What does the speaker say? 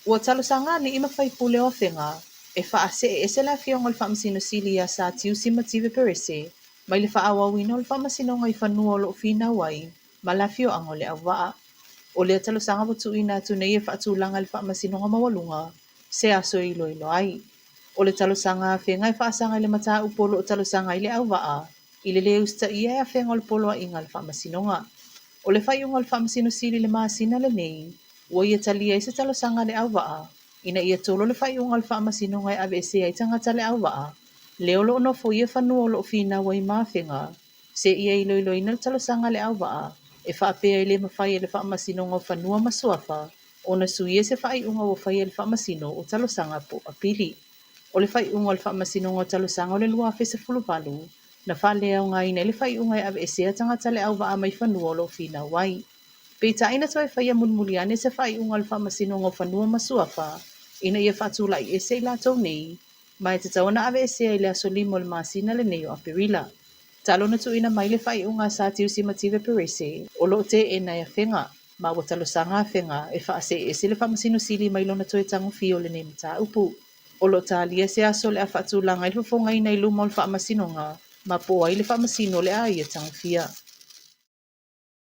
Ua talosanga ni ima fai pule o whenga, e whaase e se la fionga le whamasino silia sa tiu sima tive perese, mai le whaawawina o le whamasino ngai whanua o lo fina wai, ma la fio ango le awaa. O le talosanga watu ina atu nei e whaatulanga le whamasino nga mawalunga, se aso ilo ilo ai. O le talosanga whenga e whaasanga le mata upolo o talosanga i le awaa, i le usta ia e a whenga o le polo a inga le whamasino nga. O le whai unga le whamasino sili le maasina le nei, ua ia talia i se talosanga le awaa, ina ia tolo le whai unga le whamasino ngai ave e se ai tangata le awaa, leo lo no fo ia whanua lo fina wai mawhenga, se ia ilo ilo ina le talosanga le awaa, e whaapea i le mawhai e le whamasino ngau whanua masuafa, o na suia se whai unga o whai e le whamasino o talosanga po apili. O le whai unga le whamasino ngau talosanga o le lua fesa fuluvalu, na whalea o ngai nei le whai unga e ave e sea tangata le awaa mai whanua lo fina wai. Peita ina toi whaia mulmuliane se whai unga le whamasino ngau whanua masuafa, ina ia whatula i ese i latou nei, mai te tawana ave e sea i le aso limo le masina le nei o apirila. Talo na tu ina mai le whai unga sa tiu si mative perese, o lo te e na ia whenga, ma wa talo sanga whenga e whaase e se le whamasino sili mai lo na toi tango fio le nei mta upu. O lo talia se aso le a whatulanga i lufonga ina i lumo le whamasino nga, ma po ai le whamasino le a ia tango fia.